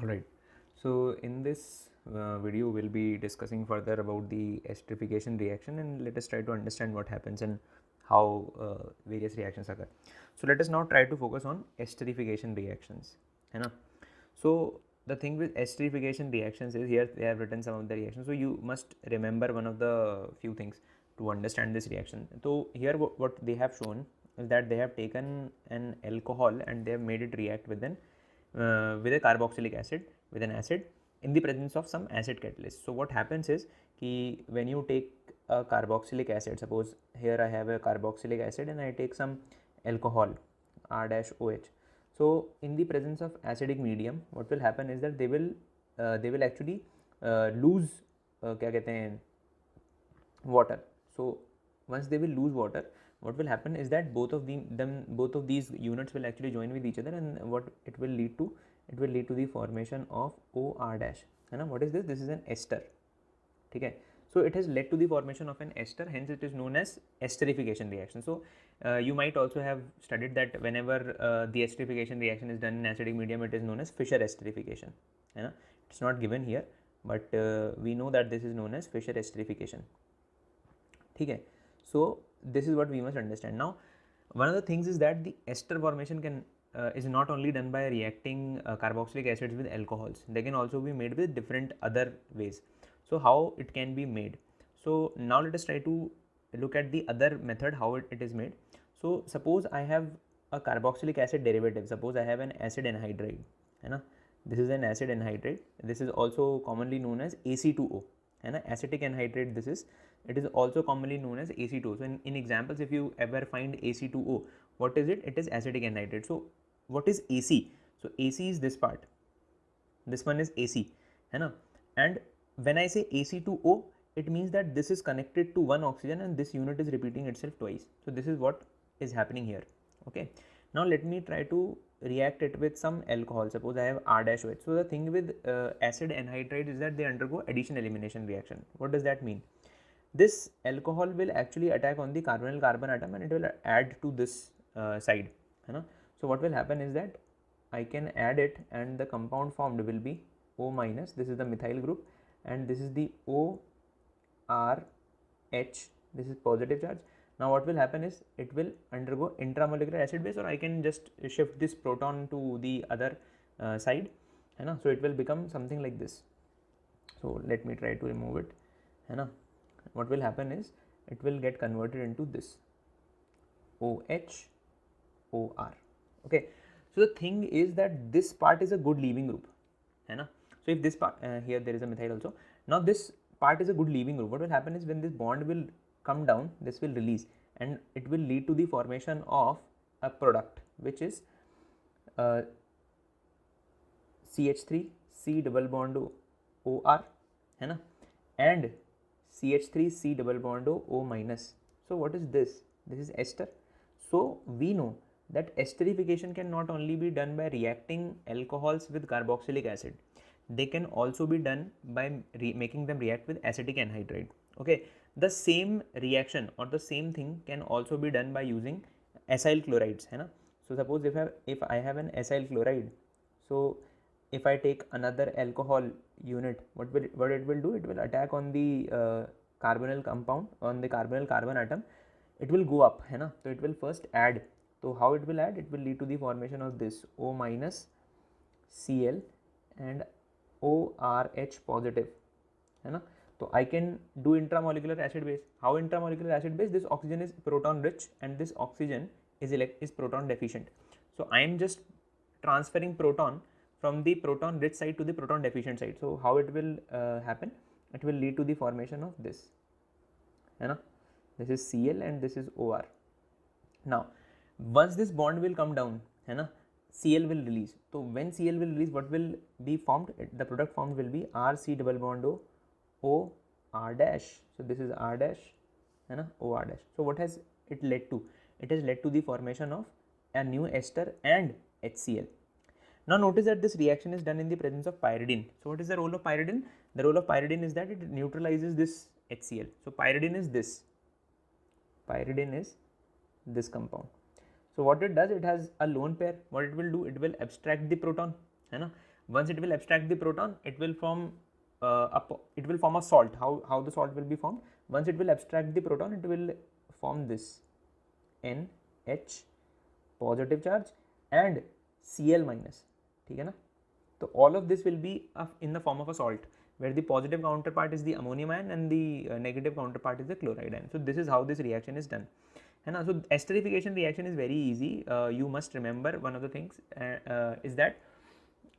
Alright, so in this video we'll be discussing further about the esterification reaction, and let us try to understand what happens and how various reactions occur. So let us now try to focus on esterification reactions, है ना? So the thing with esterification reactions is, here they have written some of the reactions, so you must remember one of the few things to understand this reaction. So here what they have shown is that they have taken an alcohol and they have made it react with a carboxylic acid, with an acid, in the presence of some acid catalyst. So what happens is कि when you take a carboxylic acid, suppose here I have a carboxylic acid and I take some alcohol R-OH. So in the presence of acidic medium, what will happen is that they will actually lose क्या कहते हैं water. So once they will lose water, what will happen is that both of these units will actually join with each other, and what it will lead to, it will lead to the formation of OR dash, है ना? What is this? This is an ester, ठीक है? So it has led to the formation of an ester, hence it is known as esterification reaction. So you might also have studied that whenever the esterification reaction is done in acidic medium, it is known as Fischer esterification, है ना? It's not given here, but we know that this is known as Fischer esterification, ठीक है? So this is what we must understand. Now one of the things is that the ester formation can is not only done by reacting carboxylic acids with alcohols, they can also be made with different other ways. So how it can be made? So now let us try to look at the other method how it is made. So suppose I have a carboxylic acid derivative, suppose I have an acid anhydride, है ना? This is an acid anhydride, this is also commonly known as AC2O, है ना? Acetic anhydride, this is, it is also commonly known as AC2O. So in examples, if you ever find AC2O, what is it? It is acetic anhydride. So what is AC? So AC is this part, this one is AC, है ना? And when I say AC2O, it means that this is connected to one oxygen and this unit is repeating itself twice. So this is what is happening here. Okay, now let me try to react it with some alcohol. Suppose I have R-OH. So the thing with acid anhydride is that they undergo addition elimination reaction. What does that mean? This alcohol will actually attack on the carbonyl carbon atom and it will add to this side, है ना? So what will happen is that I can add it and the compound formed will be O minus, this is the methyl group, and this is the ORH, this is positive charge. Now what will happen is it will undergo intramolecular acid base, or I can just shift this proton to the other side, है ना? So it will become something like this. So let me try to remove it, है ना? What will happen is it will get converted into this OH OR. Okay, so the thing is that this part is a good leaving group, है ना? So if this part here there is a methyl also. Now this part is a good leaving group. What will happen is when this bond will come down, this will release and it will lead to the formation of a product which is CH3 C double bond OR, है ना? And CH3 C double bond O minus. So what is this? This is ester. So we know that esterification can not only be done by reacting alcohols with carboxylic acid, they can also be done by making them react with acetic anhydride. Okay, the same reaction or the same thing can also be done by using acyl chlorides, है ना? So suppose if I have an acyl chloride, so if I take another alcohol unit, what it will do? It will attack on the carbonyl compound, on the carbonyl carbon atom. It will go up, है ना? So it will first add. So how it will add? It will lead to the formation of this O minus Cl and ORH positive, है ना? So I can do intramolecular acid base. How intramolecular acid base? This oxygen is proton rich and this oxygen is proton deficient. So I am just transferring proton from the proton rich side to the proton deficient side. So how it will happen? It will lead to the formation of this, है ना? This is Cl and this is OR. Now once this bond will come down, है ना, Cl will release. So when Cl will release, what will be formed? The product formed will be RC double bond O R dash. So this is R dash, है ना, O R dash. So what has it led to? It has led to the formation of a new ester and HCl. Now notice that this reaction is done in the presence of pyridine. So what is the role of pyridine? The role of pyridine is that it neutralizes this HCl. So pyridine is this. Pyridine is this compound. So what it does, it has a lone pair. What it will do, it will abstract the proton, है ना? Once it will abstract the proton, it will form a salt. How the salt will be formed? Once it will abstract the proton, it will form this NH positive charge and Cl minus. ठीक है ना? So all of this will be in the form of a salt, where the positive counterpart is the ammonium ion and the negative counterpart is the chloride ion. So this is how this reaction is done. है ना? So esterification reaction is very easy. You must remember one of the things is that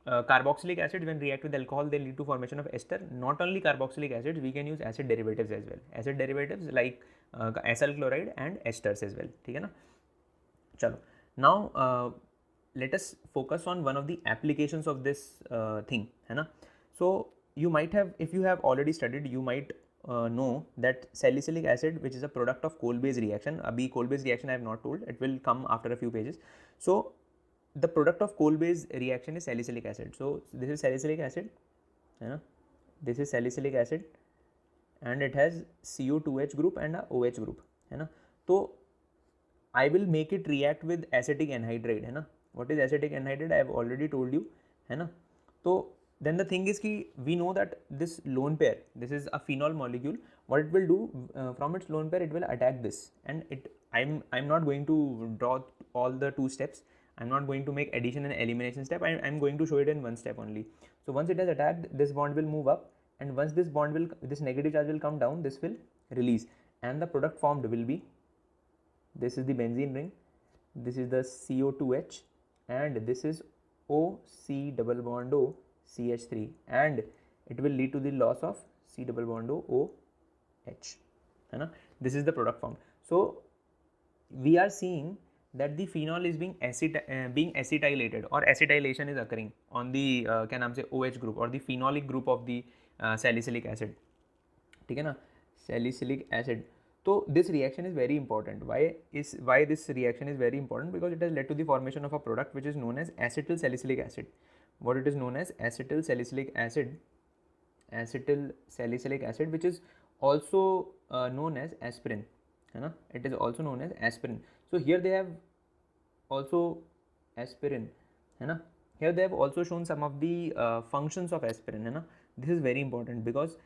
carboxylic acid when react with alcohol, they lead to formation of ester. Not only carboxylic acids, we can use acid derivatives as well. Acid derivatives like acyl chloride and esters as well. ठीक है ना? चलो. Now let us focus on one of the applications of this thing, है ना? So you might have, if you have already studied, you might know that salicylic acid, which is a product of coal-base reaction. Abhi coal-base reaction I have not told, it will come after a few pages. So the product of coal-base reaction is salicylic acid. So this is salicylic acid, है ना? This is salicylic acid and it has CO2H group and a OH group, है ना? तो I will make it react with acetic anhydride, है ना? What is acetic anhydride? I have already told you, है ना? तो then the thing is कि we know that this lone pair, this is a phenol molecule. What it will do from its lone pair, it will attack this, and I'm not going to draw all the two steps. I'm not going to make addition and elimination step. I'm going to show it in one step only. So once it has attacked, this bond will move up, and once this negative charge will come down, this will release, and the product formed will be, this is the benzene ring, this is the CO2H, and this is OC double bond O CH3, and it will lead to the loss of C double bond O OH, है ना? This is the product formed. So we are seeing that the phenol is being acetylated, or acetylation is occurring on the क्या नाम से OH group or the phenolic group of the salicylic acid, ठीक है ना? Salicylic acid. So this reaction is very important. Why this reaction is very important? Because it has led to the formation of a product which is known as acetyl salicylic acid. What it is known as? Acetyl salicylic acid. Acetyl salicylic acid, which is also known as aspirin, है ना? It is also known as aspirin. So here they have also aspirin, है ना? Here they have also shown some of the functions of aspirin, है ना? This is very important because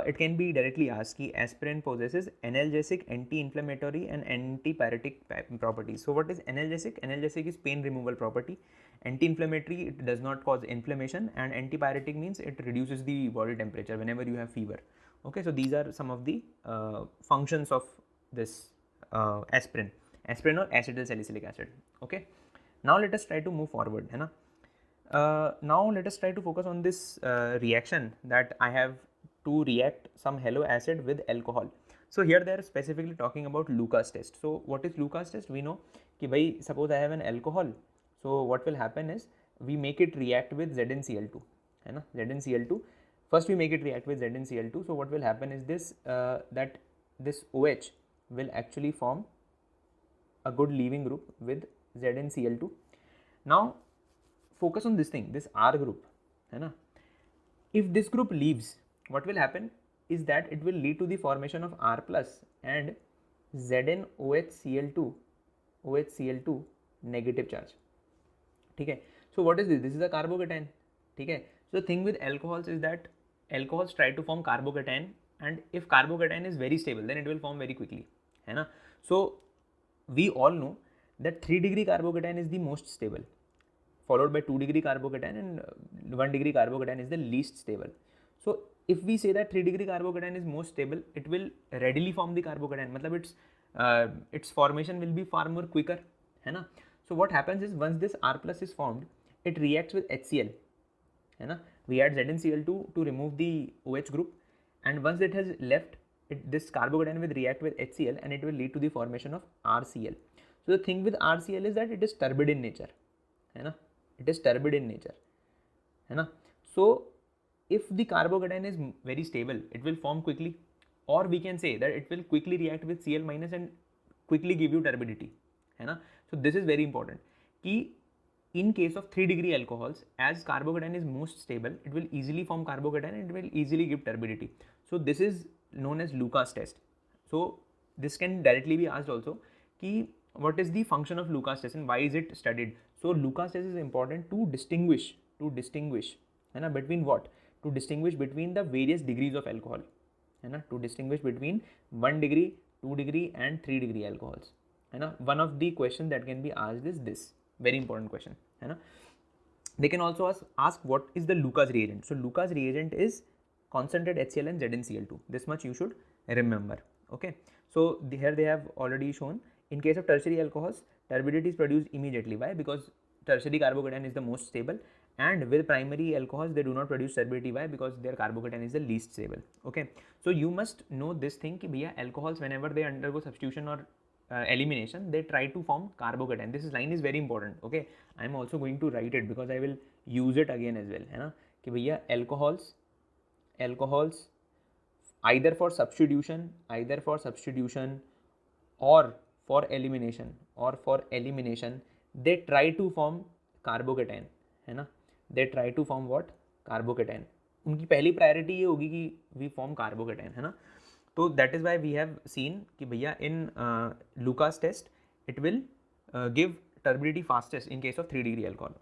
it can be directly asked कि aspirin possesses analgesic, anti-inflammatory and antipyretic properties. So what is analgesic? Analgesic is pain removal property. Anti-inflammatory, it does not cause inflammation, and antipyretic means it reduces the body temperature whenever you have fever. Okay, so these are some of the functions of this aspirin or acetyl salicylic acid. Okay, now let us try to move forward, है ना? Now let us try to focus on this reaction that I have to react some halo acid with alcohol. So here they are specifically talking about Lucas test. So what is Lucas test? We know कि भाई suppose I have an alcohol. So what will happen is we make it react with ZnCl2, है ना? ZnCl2. First we make it react with ZnCl2. So what will happen is this that this OH will actually form a good leaving group with ZnCl2. Now focus on this thing, this R group, है ना? If this group leaves, what will happen is that it will lead to the formation of R plus and ZnOHCl2 OHCl2 negative charge. ठीक है? So what is this? This is a carbocation. ठीक है? So the thing with alcohols is that alcohols try to form carbocation, and if carbocation is very stable, then it will form very quickly, है ना? So we all know that 3-degree carbocation is the most stable, followed by 2-degree carbocation, and 1-degree carbocation is the least stable. So if we say that 3-degree carbocation is most stable, it will readily form the carbocation. मतलब its formation will be far more quicker, है ना? So what happens is once this R plus is formed, it reacts with HCl, है ना? We add ZnCl2 to remove the OH group, and once it has left, this carbocation will react with HCl and it will lead to the formation of RCl. So the thing with RCl is that it is turbid in nature, है ना? It is turbid in nature, है ना? So if the carbocation is very stable, it will form quickly, or we can say that it will quickly react with Cl minus and quickly give you turbidity, है ना? So this is very important कि in case of 3-degree alcohols, as carbocation is most stable, it will easily form carbocation and it will easily give turbidity. So this is known as Lucas test. So this can directly be asked also कि what is the function of Lucas test and why is it studied? So Lucas test is important to distinguish है ना, between what, to distinguish between the various degrees of alcohol, है ना, to distinguish between 1 degree, 2 degree and 3 degree alcohols, है ना. One of the question that can be asked is this, very important question, है ना. They can also ask what is the Lucas reagent. So Lucas reagent is concentrated HCl and ZnCl2. This much you should remember. Okay. So here they have already shown. In case of tertiary alcohols, turbidity is produced immediately. Why? Because tertiary carbocation is the most stable, and with primary alcohols they do not produce turbidity. Why? Because their carbocation is the least stable. Okay. So you must know this thing कि भैया alcohols whenever they undergo substitution or elimination, they try to form carbocation. This line is very important. Okay, I am also going to write it because I will use it again as well, है ना, कि भैया alcohols either for substitution or for elimination they try to form carbocation, है ना. They try to form what, carbocation. उनकी पहली priority ये होगी कि वी फॉर्म कार्बोकेटाइन, है ना. तो that is why we have seen कि भैया in Lucas test it will give turbidity fastest in case of 3 degree alcohol.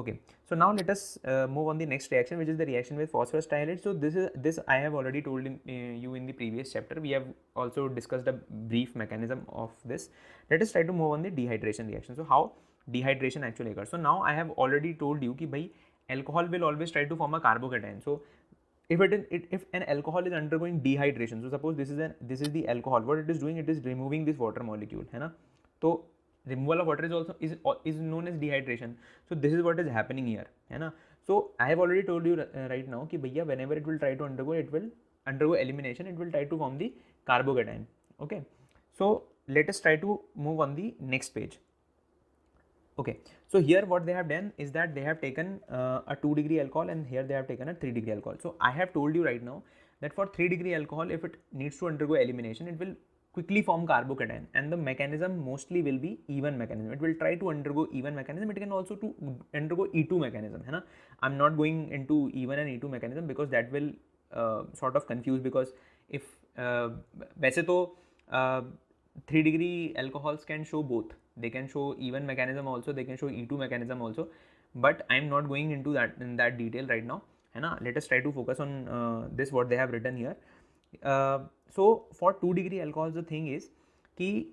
Okay, so now let us move on the next reaction, which is the reaction with phosphorus trihalate. So this I have already told you in the previous chapter. We have also discussed a brief mechanism of this. Let us try to move on the dehydration reaction. So how dehydration actually occurs. So now I have already told you कि भाई alcohol will always try to form a carbocation. So if an alcohol is undergoing dehydration, so suppose this is the alcohol, what it is doing, it is removing this water molecule, है ना. तो removal of water is also is known as dehydration. So this is what is happening here, है ना. So I have already told you right now कि भैया whenever it will try to undergo, it will undergo elimination, it will try to form the carbocation. Okay, so let us try to move on the next page. Okay, so here what they have done is that they have taken a 2 degree alcohol and here they have taken a 3 degree alcohol. So I have told you right now that for 3 degree alcohol, if it needs to undergo elimination, it will quickly form carbocation, and the mechanism mostly will be even mechanism. It will try to undergo even mechanism. It can also to undergo E2 mechanism, है ना. I'm not going into even and E2 mechanism because that will sort of confuse, because if वैसे तो 3 degree alcohols can show both. They can show even mechanism also, they can show E2 mechanism also, but I am not going into that in that detail right now, है ना. Let us try to focus on this what they have written here. So for 2 degree alcohols, the thing is कि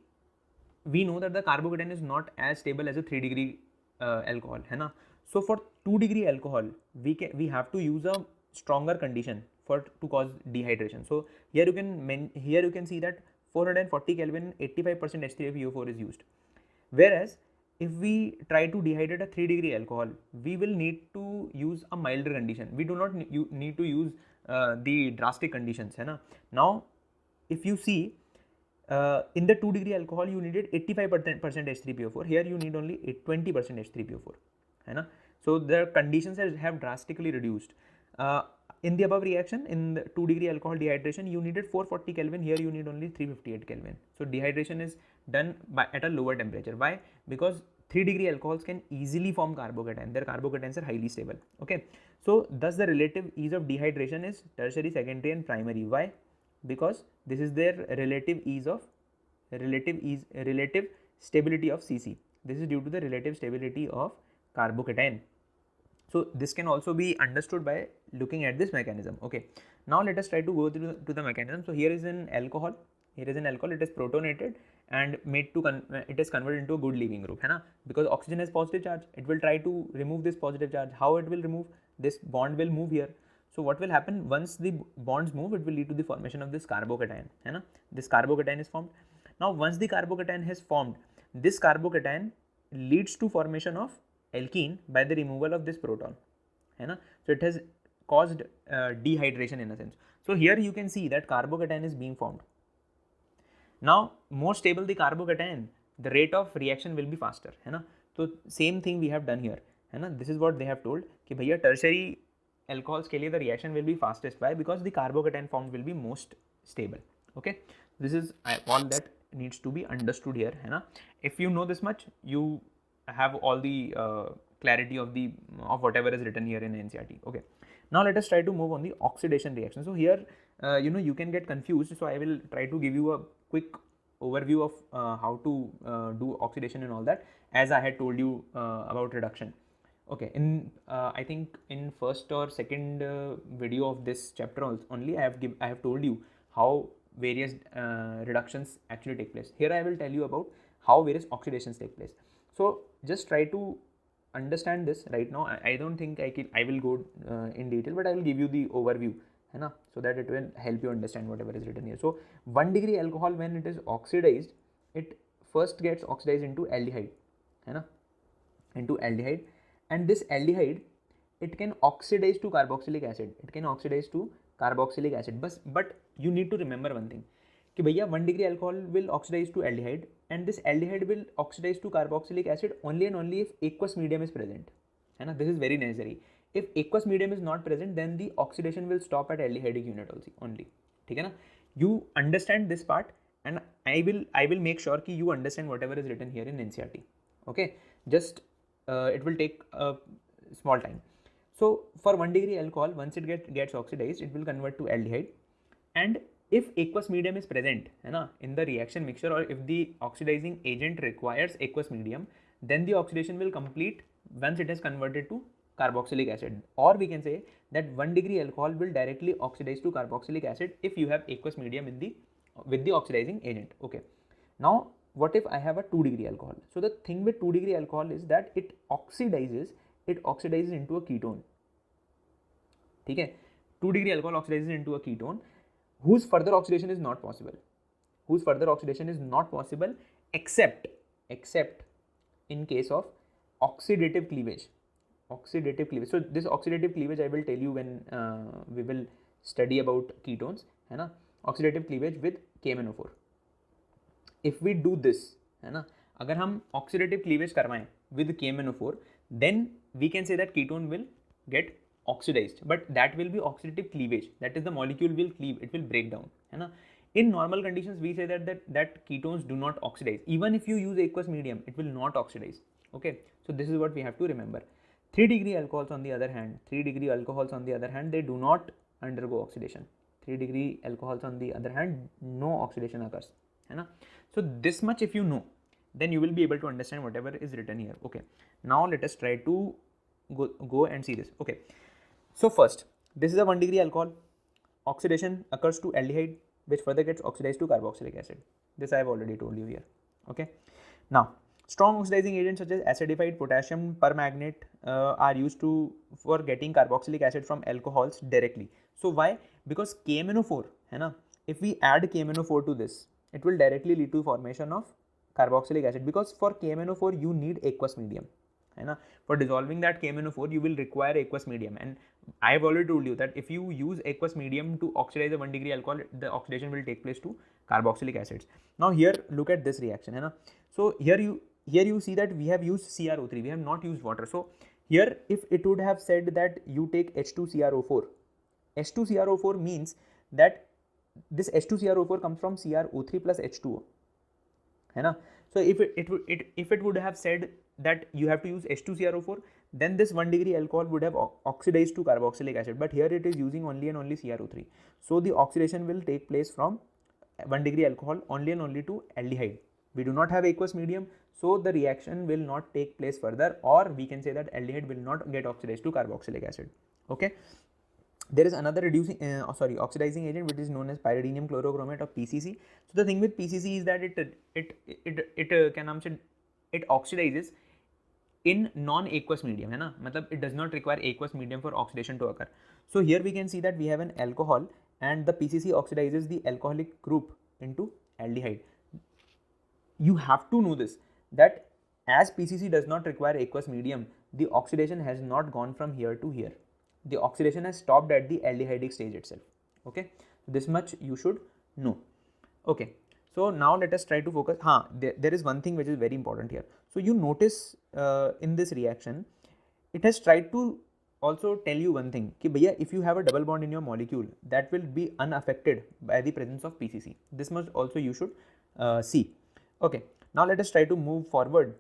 we know that the carbocation is not as stable as a 3 degree alcohol, है ना. So for 2 degree alcohol, we have to use a stronger condition to cause dehydration. So here you can see that 440 Kelvin 85% H3PO4 is used. Whereas if we try to dehydrate a 3 degree alcohol, we will need to use a milder condition. We do not need to use the drastic conditions, है ना. Now if you see in the 2 degree alcohol you needed 85% H3PO4, here you need only 20% H3PO4, है ना. So the conditions have drastically reduced. In the above reaction, in the 2 degree alcohol dehydration, you needed 440 Kelvin, here you need only 358 Kelvin. So dehydration is done at a lower temperature. Why? Because 3 degree alcohols can easily form carbocation. Their carbocations are highly stable. Okay, so thus the relative ease of dehydration is tertiary, secondary and primary. Why? Because this is their relative stability of CC. This is due to the relative stability of carbocation. So this can also be understood by looking at this mechanism. Okay, now let us try to go to the mechanism. So here is an alcohol, it is protonated and made to it is converted into a good leaving group, है ना. Because oxygen has positive charge, it will try to remove this positive charge. How it will remove? This bond will move here. So what will happen once the bonds move? It will lead to the formation of this carbocation, है ना. This carbocation is formed. Now once the carbocation has formed, this carbocation leads to formation of alkene by the removal of this proton, है ना. So it has caused dehydration in a sense. So here you can see that carbocation is being formed. Now more stable the carbocation, the rate of reaction will be faster, है ना. So same thing we have done here, है ना. This is what they have told कि भैया tertiary alcohols के लिए the reaction will be fastest. Why? Because the carbocation formed will be most stable. Okay, this is all that needs to be understood here, है ना. If you know this much, you have all the clarity of whatever is written here in NCERT. Okay, now let us try to move on the oxidation reaction. So here you can get confused, so I will try to give you a quick overview of how to do oxidation and all that, as I had told you about reduction. Okay, in I think in first or second video of this chapter only I have told you how various reductions actually take place. Here I will tell you about how various oxidations take place. So just try to understand this right now. I don't think I will go in detail, but I will give you the overview, है ना, so that it will help you understand whatever is written here. So 1 degree alcohol, when it is oxidized, it first gets oxidized into aldehyde, है ना, into aldehyde, and this aldehyde, it can oxidize to carboxylic acid. It can oxidize to carboxylic acid. But you need to remember one thing, कि भैया 1 degree alcohol will oxidize to aldehyde, and this aldehyde will oxidize to carboxylic acid only and only if aqueous medium is present, है ना. This is very necessary. If aqueous medium is not present, then the oxidation will stop at aldehydic unit also only. ठीक है ना. You understand this part, and I will make sure कि you understand whatever is written here in NCERT. Okay, just it will take a small time. So for 1 degree alcohol, once it gets oxidized, it will convert to aldehyde, and if aqueous medium is present, है ना, in the reaction mixture, or if the oxidizing agent requires aqueous medium, then the oxidation will complete once it has converted to carboxylic acid. Or we can say that 1 degree alcohol will directly oxidize to carboxylic acid if you have aqueous medium with the oxidizing agent. Okay, now what if I have a 2 degree alcohol? So the thing with 2 degree alcohol is that it oxidizes into a ketone. ठीक है, 2 degree alcohol oxidizes into a ketone whose further oxidation is not possible. Except in case of oxidative cleavage. So this oxidative cleavage I will tell you when we will study about ketones, है ना. Oxidative cleavage with KMnO4. If we do this, है ना, अगर हम oxidative cleavage करवाएं with KMnO4, then we can say that ketone will get oxidized, but that will be oxidative cleavage. That is, the molecule will cleave, it will break down, है ना. In normal conditions, we say that ketones do not oxidize. Even if you use aqueous medium, it will not oxidize. Okay, so this is what we have to remember. 3 degree alcohols on the other hand, they do not undergo oxidation. 3 degree alcohols on the other hand, no oxidation occurs, है ना. So this much if you know, then you will be able to understand whatever is written here. Okay, now let us try to go and see this. Okay, so first, this is a 1 degree alcohol. Oxidation occurs to aldehyde, which further gets oxidized to carboxylic acid. This I have already told you here. Okay, now strong oxidizing agents such as acidified potassium permanganate are used for getting carboxylic acid from alcohols directly. So why? Because KMnO4, है ना, if we add KMnO4 to this, it will directly lead to formation of carboxylic acid, because for KMnO4 you need aqueous medium, है ना. For dissolving that KMnO4 you will require aqueous medium, and I have already told you that if you use aqueous medium to oxidize a 1 degree alcohol, the oxidation will take place to carboxylic acids. Now here look at this reaction, है ना. So here you see that we have used CrO3, we have not used water. So here if it would have said that you take H2CrO4, H2CrO4 means that this H2CrO4 comes from CrO3 plus H2O, है ना. So if it would have said that you have to use H2CrO4, then this 1 degree alcohol would have oxidized to carboxylic acid, but here it is using only and only CrO3. So the oxidation will take place from 1 degree alcohol only and only to aldehyde. We do not have aqueous medium, so the reaction will not take place further, or we can say that aldehyde will not get oxidized to carboxylic acid. Okay, there is another oxidizing agent which is known as pyridinium chlorochromate, or PCC. So the thing with PCC is that it oxidizes in non-aqueous medium, है ना, मतलब it does not require aqueous medium for oxidation to occur. So here we can see that we have an alcohol, and the PCC oxidizes the alcoholic group into aldehyde. You have to know this, that as PCC does not require aqueous medium, the oxidation has not gone from here to here. The oxidation has stopped at the aldehydic stage itself. Okay, this much you should know. Okay, so now let us try to focus. There is one thing which is very important here. So you notice in this reaction, it has tried to also tell you one thing, कि भैया if you have a double bond in your molecule, that will be unaffected by the presence of PCC. This much also you should see. Okay, now let us try to move forward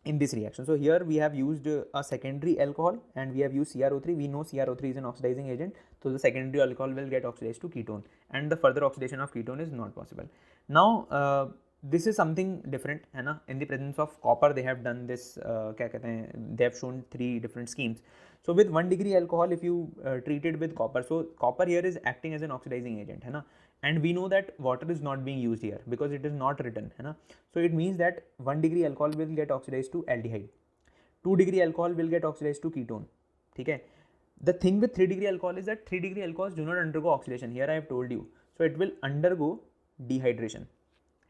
in this reaction. So here we have used a secondary alcohol, and we have used CrO3. We know CrO3 is an oxidizing agent, so the secondary alcohol will get oxidized to ketone, and the further oxidation of ketone is not possible. Now this is something different है ना. In the presence of copper they have done this क्या कहते हैं, they have shown 3 different schemes. So with 1 degree alcohol, if you treat it with copper, so copper here is acting as an oxidizing agent है ना, and we know that water is not being used here because it is not written है ना. So it means that 1 degree alcohol will get oxidized to aldehyde, 2 degree alcohol will get oxidized to ketone. ठीक है. The thing with 3 degree alcohol is that 3 degree alcohols do not undergo oxidation. Here I have told you, so it will undergo dehydration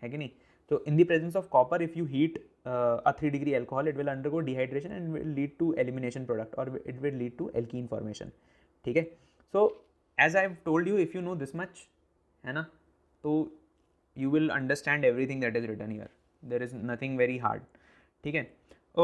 है कि नहीं. तो in the presence of copper if you heat a 3 degree alcohol, it will undergo dehydration and will lead to elimination product, or it will lead to alkene formation. ठीक है. So as I have told you, if you know this much है ना, तो you will understand everything that is written here. There is nothing very hard. ठीक है.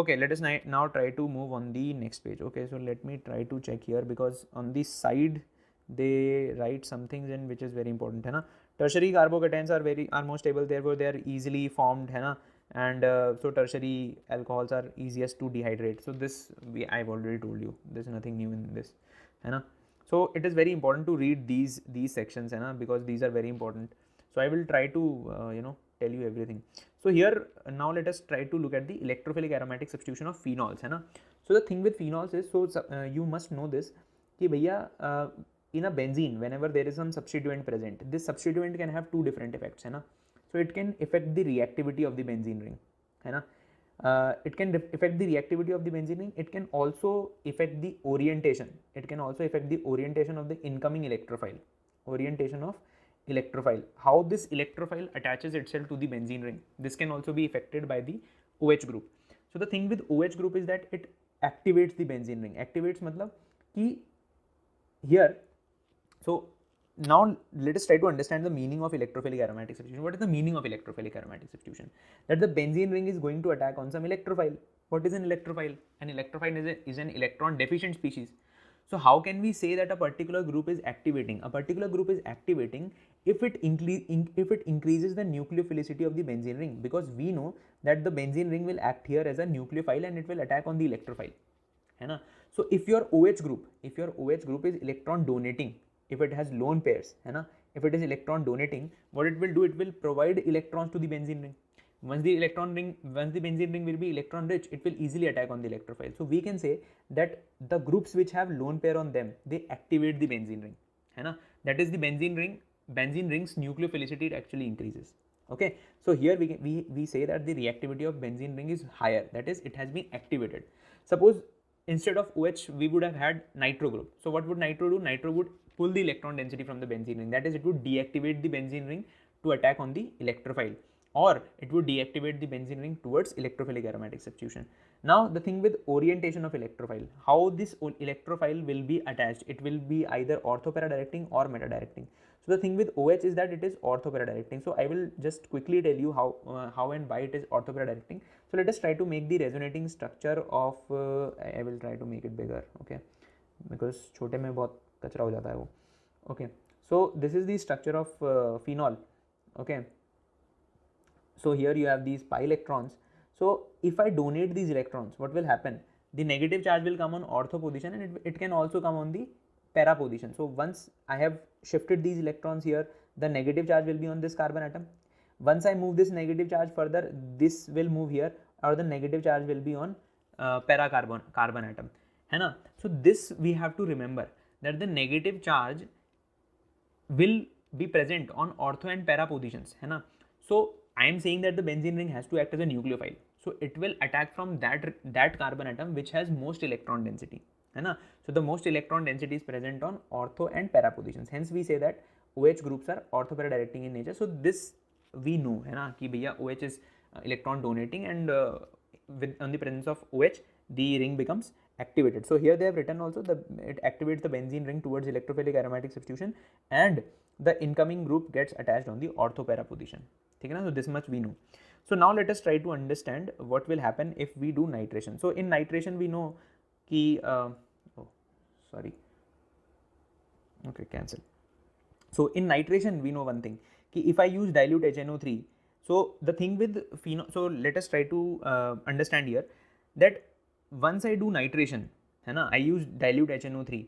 Okay, let us now try to move on the next page. Okay, so let me try to check here because on the side they write some things in which is very important है ना. Tertiary carbocations are more stable, therefore they are easily formed है ना, and so tertiary alcohols are easiest to dehydrate. So this I've already told you, there's nothing new in this है ना. So it is very important to read these sections है ना, because these are very important. So I will try to tell you everything. So here now let us try to look at the electrophilic aromatic substitution of phenols है ना. So the thing with phenols is, so you must know this कि भैया in a benzene, whenever there is some substituent present, this substituent can have 2 different effects है ना. So it can affect the reactivity of the benzene ring है ना. It can affect the reactivity of the benzene ring. It can also affect the orientation. It can also affect the orientation of the incoming electrophile. Orientation of electrophile. How this electrophile attaches itself to the benzene ring. This can also be affected by the OH group. So the thing with OH group is that it activates the benzene ring. Activates मतलब कि here. So now let us try to understand the meaning of electrophilic aromatic substitution. What is the meaning of electrophilic aromatic substitution? That the benzene ring is going to attack on some electrophile. What is an electrophile? An electrophile is an electron deficient species. So how can we say that a particular group is activating? A particular group is activating if it increases the nucleophilicity of the benzene ring, because we know that the benzene ring will act here as a nucleophile and it will attack on the electrophile है ना. So if your OH group is electron donating, if it has lone pairs है ना, if it is electron donating, what it will do, it will provide electrons to the benzene ring. Once the benzene ring will be electron rich, it will easily attack on the electrophile. So we can say that the groups which have lone pair on them, they activate the benzene ring है ना. That is the benzene ring's nucleophilicity actually increases. Okay, so here we say that the reactivity of benzene ring is higher, that is it has been activated. Suppose instead of OH we would have had nitro group. So what would nitro do? Nitro would pull the electron density from the benzene ring, that is it would deactivate the benzene ring to attack on the electrophile, or it would deactivate the benzene ring towards electrophilic aromatic substitution. Now the thing with orientation of electrophile, how this electrophile will be attached, it will be either ortho-para-directing or meta-directing. So the thing with OH is that it is ortho-para-directing. So I will just quickly tell you how and why it is ortho-para-directing. So let us try to make the resonating structure of I will try to make it bigger, okay, because छोटे में बहुत कचरा हो जाता है वो. Okay, so this is the structure of phenol. Okay, so here you have these pi electrons. So if I donate these electrons, what will happen? The negative charge will come on ortho position and it can also come on the para position. So once I have shifted these electrons here, the negative charge will be on this carbon atom. Once I move this negative charge further, this will move here, or the negative charge will be on para carbon atom है ना. So this we have to remember, that the negative charge will be present on ortho and para positions है ना. So I am saying that the benzene ring has to act as a nucleophile, so it will attack from that carbon atom which has most electron density है ना. So the most electron density is present on ortho and para positions, hence we say that OH groups are ortho-para directing in nature. So this we know है ना कि भैया OH is electron donating, and on the presence of OH the ring becomes activated. So here they have written also it activates the benzene ring towards electrophilic aromatic substitution, and the incoming group gets attached on the ortho-para position. ठीक है ना. So this much we know. So now let us try to understand what will happen if we do nitration. So in nitration we know कि cancel. So in nitration we know one thing, कि if I use dilute HNO3, so the thing with phenol, so let us try to understand here that once I do nitration है ना, I use dilute HNO3,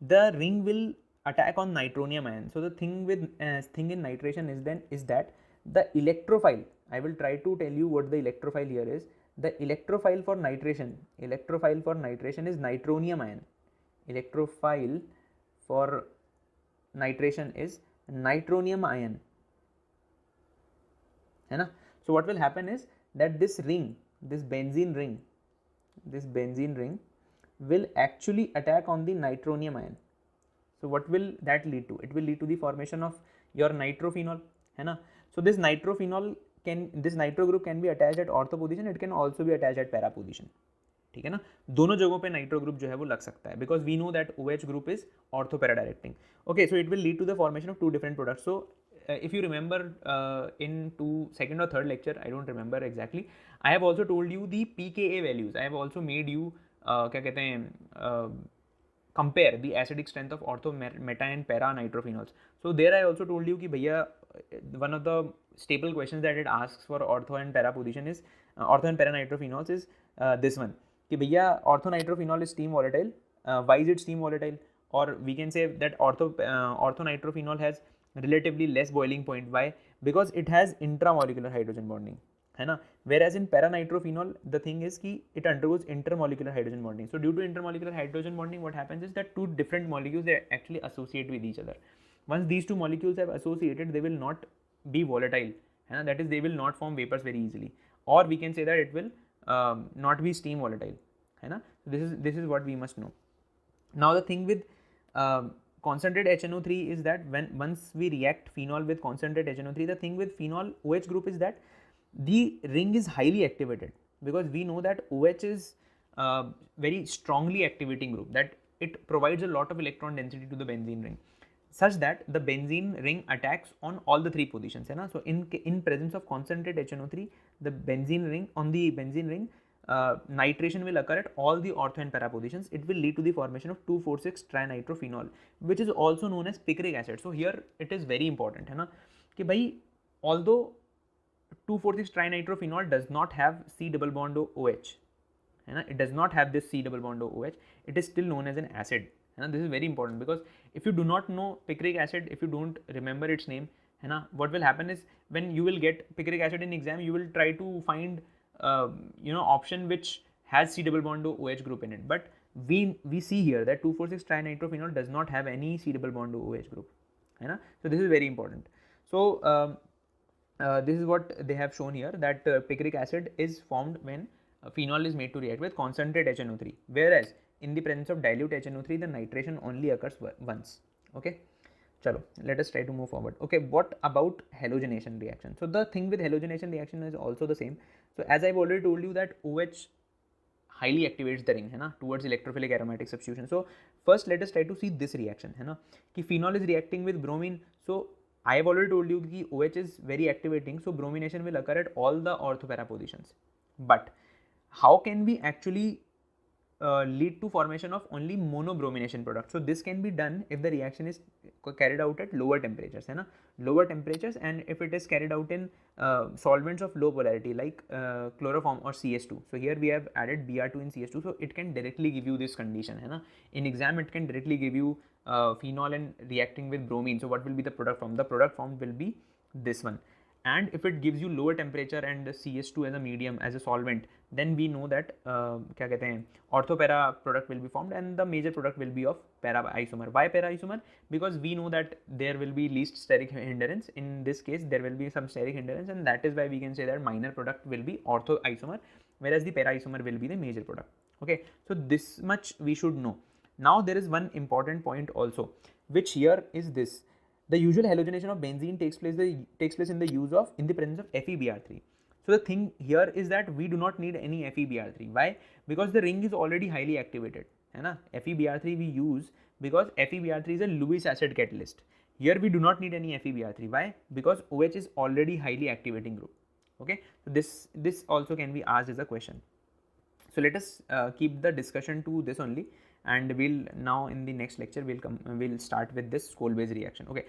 the ring will attack on nitronium ion. So the thing with thing in nitration is that the electrophile, I will try to tell you what the electrophile here is. The electrophile for nitration is nitronium ion. Electrophile for nitration is nitronium ion, है ना. So what will happen is that this benzene ring will actually attack on the nitronium ion. So what will that lead to? It will lead to the formation of your nitrophenol, है ना. So this nitro group can be attached at ortho position, it can also be attached at para position, ठीक है ना. दोनों जगहों पे nitro group जो है वो लग सकता है, because we know that OH group is ortho para directing. Okay, so it will lead to the formation of 2 different products. So if you remember in second or third lecture, I don't remember exactly, I have also told you the pKa values. I have also made you क्या कहते हैं compare the acidic strength of ortho, meta and para nitrophenols. So there I also told you कि भैया one of the staple questions that it asks for ortho and para position is ortho and para nitrophenols is this one, कि भैया ortho nitrophenol is steam volatile. Why is it steam volatile? Or we can say that ortho nitrophenol has relatively less boiling point. Why? Because it has intramolecular hydrogen bonding, है ना. Whereas in para nitrophenol the thing is कि it undergoes intermolecular hydrogen bonding. So due to intermolecular hydrogen bonding, what happens is that 2 different molecules, they actually associate with each other. Once these 2 molecules have associated, they will not be volatile, है ना. That is, they will not form vapors very easily, or we can say that it will not be steam volatile, है ना. This is what we must know. Now the thing with concentrated HNO3 is that once we react phenol with concentrated HNO3, the thing with phenol OH group is that the ring is highly activated, because we know that OH is very strongly activating group, that it provides a lot of electron density to the benzene ring, such that the benzene ring attacks on all the 3 positions, है ना. So in presence of concentrated HNO3, the benzene ring nitration will occur at all the ortho and para positions. It will lead to the formation of 2,4,6 trinitrophenol, which is also known as picric acid. So here it is very important, है ना, कि भाई although 2,4,6 trinitrophenol does not have C double bond OH, है ना, it does not have this C double bond OH, it is still known as an acid, है ना. This is very important, because if you do not know picric acid, if you don't remember its name, है ना, what will happen is when you will get picric acid in exam, you will try to find option which has C double bond OH group in it, but we see here that 2,4,6 trinitrophenol does not have any C double bond OH group, है ना. So this is very important. So this is what they have shown here, that picric acid is formed when phenol is made to react with concentrated HNO3, whereas in the presence of dilute HNO3, the nitration only occurs once. Okay, chalo, let us try to move forward. Okay, what about halogenation reaction? So the thing with halogenation reaction is also the same. So as I've already told you that OH highly activates the ring, है ना, towards electrophilic aromatic substitution. So first let us try to see this reaction, है ना, कि phenol is reacting with bromine. So I have already told you that OH is very activating, so bromination will occur at all the ortho-para positions. But how can we actually lead to formation of only monobromination product? So this can be done if the reaction is carried out at lower temperatures, है ना, lower temperatures, and if it is carried out in solvents of low polarity like chloroform or CS2. So here we have added Br2 in CS2, so it can directly give you this condition, है ना. In exam it can directly give you phenol and reacting with bromine. So what will be the product form? The product form will be this one. And if it gives you lower temperature and CS2 as a medium, as a solvent, then we know that क्या कहते हैं, ortho-para product will be formed, and the major product will be of para isomer. Why para isomer? Because we know that there will be least steric hindrance. In this case, there will be some steric hindrance, and that is why we can say that minor product will be ortho isomer, whereas the para isomer will be the major product. Okay, so this much we should know. Now there is one important point also, which here is this. The usual halogenation of benzene takes place in the presence of FeBr3. So the thing here is that we do not need any FeBr3. Why? Because the ring is already highly activated, है ना. FeBr3 we use because FeBr3 is a Lewis acid catalyst. Here we do not need any FeBr3. Why? Because OH is already highly activating group. Okay, so this also can be asked as a question. So let us keep the discussion to this only, and we'll now in the next lecture we'll start with this Kolbe's reaction. Okay.